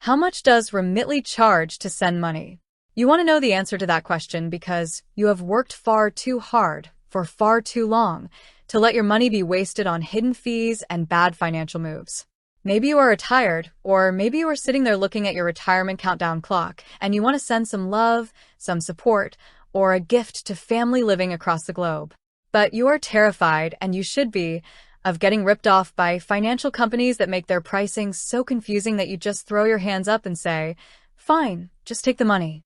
How much does Remitly charge to send money? You want to know the answer to that question because you have worked far too hard for far too long to let your money be wasted on hidden fees and bad financial moves. Maybe you are retired, or maybe you are sitting there looking at your retirement countdown clock and you want to send some love, some support, or a gift to family living across the globe. But you are terrified, and you should be, of getting ripped off by financial companies that make their pricing so confusing that you just throw your hands up and say, "Fine, just take the money."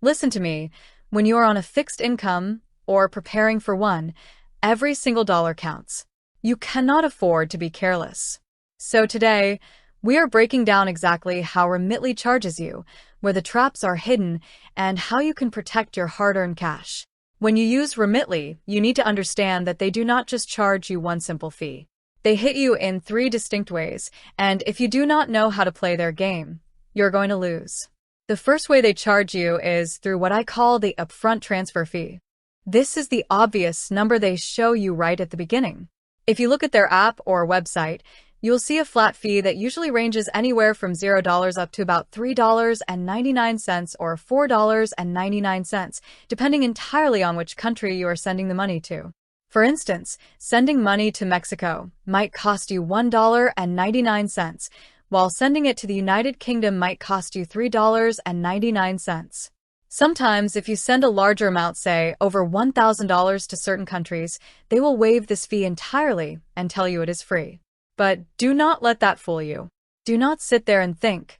Listen to me, when you are on a fixed income or preparing for one, every single dollar counts. You cannot afford to be careless. So today, we are breaking down exactly how Remitly charges you, where the traps are hidden, and how you can protect your hard-earned cash. When you use Remitly, you need to understand that they do not just charge you one simple fee. They hit you in 3 distinct ways, and if you do not know how to play their game, you're going to lose. The first way they charge you is through what I call the upfront transfer fee. This is the obvious number they show you right at the beginning. If you look at their app or website, you'll see a flat fee that usually ranges anywhere from $0 up to about $3.99 or $4.99, depending entirely on which country you are sending the money to. For instance, sending money to Mexico might cost you $1.99, while sending it to the United Kingdom might cost you $3.99. Sometimes, if you send a larger amount, say over $1,000 to certain countries, they will waive this fee entirely and tell you it is free. But do not let that fool you. Do not sit there and think,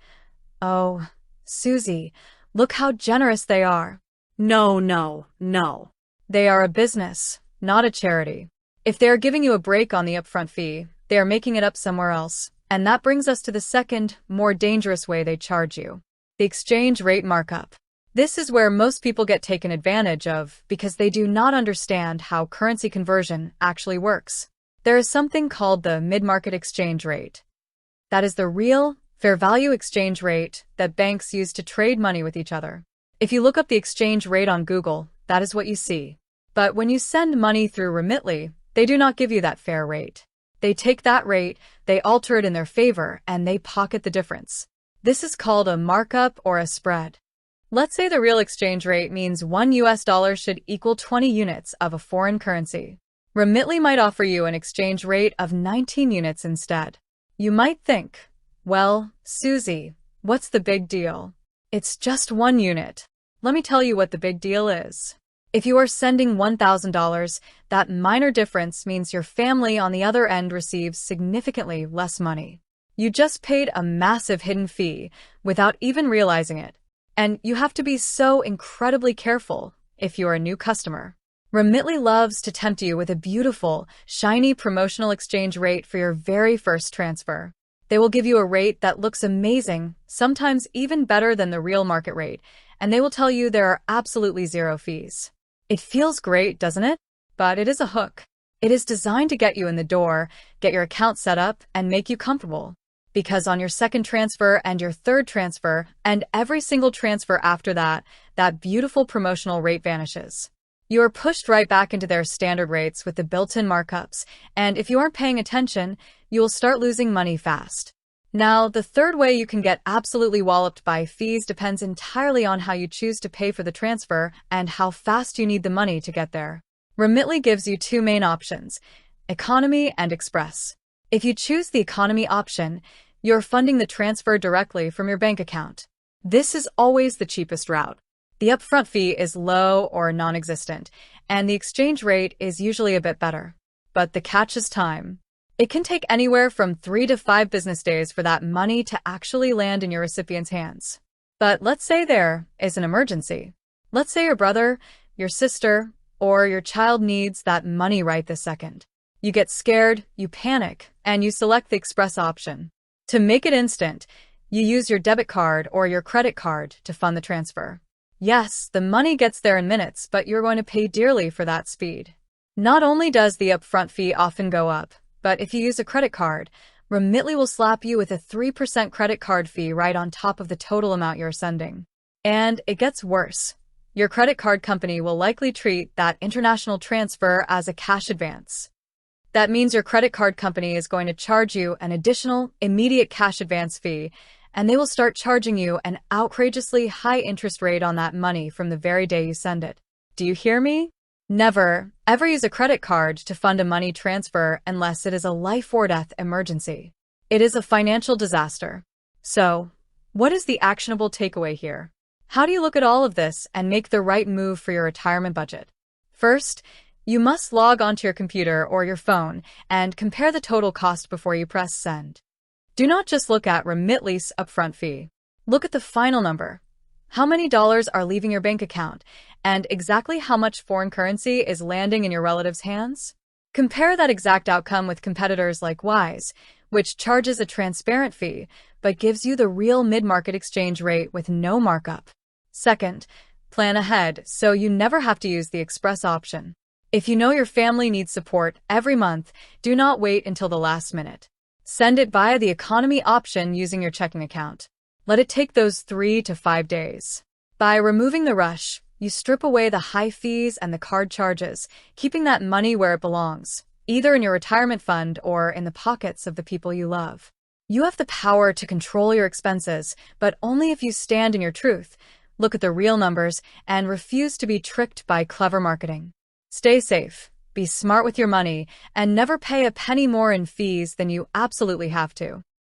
"Oh, Susie, look how generous they are." No, no, no. They are a business, not a charity. If they are giving you a break on the upfront fee, they are making it up somewhere else. And that brings us to the second, more dangerous way they charge you: the exchange rate markup. This is where most people get taken advantage of because they do not understand how currency conversion actually works. There is something called the mid-market exchange rate. That is the real, fair value exchange rate that banks use to trade money with each other. If you look up the exchange rate on Google, that is what you see. But when you send money through Remitly, they do not give you that fair rate. They take that rate, they alter it in their favor, and they pocket the difference. This is called a markup or a spread. Let's say the real exchange rate means $1 should equal 20 units of a foreign currency. Remitly might offer you an exchange rate of 19 units instead. You might think, "Well, Susie, what's the big deal? It's just 1 unit." Let me tell you what the big deal is. If you are sending $1,000, that minor difference means your family on the other end receives significantly less money. You just paid a massive hidden fee without even realizing it. And you have to be so incredibly careful if you are a new customer. Remitly loves to tempt you with a beautiful, shiny promotional exchange rate for your very first transfer. They will give you a rate that looks amazing, sometimes even better than the real market rate, and they will tell you there are absolutely 0 fees. It feels great, doesn't it? But it is a hook. It is designed to get you in the door, get your account set up, and make you comfortable. Because on your second transfer and your third transfer, and every single transfer after that, that beautiful promotional rate vanishes. You are pushed right back into their standard rates with the built-in markups, and if you aren't paying attention, you will start losing money fast. Now, the third way you can get absolutely walloped by fees depends entirely on how you choose to pay for the transfer and how fast you need the money to get there. Remitly gives you 2 main options: economy and express. If you choose the economy option, you're funding the transfer directly from your bank account. This is always the cheapest route. The upfront fee is low or non-existent, and the exchange rate is usually a bit better. But the catch is time. It can take anywhere from 3 to 5 business days for that money to actually land in your recipient's hands. But let's say there is an emergency. Let's say your brother, your sister, or your child needs that money right this second. You get scared, you panic, and you select the express option. To make it instant, you use your debit card or your credit card to fund the transfer. Yes, the money gets there in minutes, but you're going to pay dearly for that speed. Not only does the upfront fee often go up, but if you use a credit card, Remitly will slap you with a 3% credit card fee right on top of the total amount you're sending. And it gets worse. Your credit card company will likely treat that international transfer as a cash advance. That means your credit card company is going to charge you an additional, immediate cash advance fee, and they will start charging you an outrageously high interest rate on that money from the very day you send it. Do you hear me? Never, ever use a credit card to fund a money transfer unless it is a life or death emergency. It is a financial disaster. So, what is the actionable takeaway here? How do you look at all of this and make the right move for your retirement budget? First, you must log onto your computer or your phone and compare the total cost before you press send. Do not just look at Remitly's upfront fee. Look at the final number. How many dollars are leaving your bank account, and exactly how much foreign currency is landing in your relative's hands? Compare that exact outcome with competitors like Wise, which charges a transparent fee but gives you the real mid-market exchange rate with no markup. Second, plan ahead so you never have to use the express option. If you know your family needs support every month, do not wait until the last minute. Send it via the economy option using your checking account. Let it take those 3 to 5 days. By removing the rush, you strip away the high fees and the card charges, keeping that money where it belongs, either in your retirement fund or in the pockets of the people you love. You have the power to control your expenses, but only if you stand in your truth, look at the real numbers, and refuse to be tricked by clever marketing. Stay safe, be smart with your money, and never pay a penny more in fees than you absolutely have to.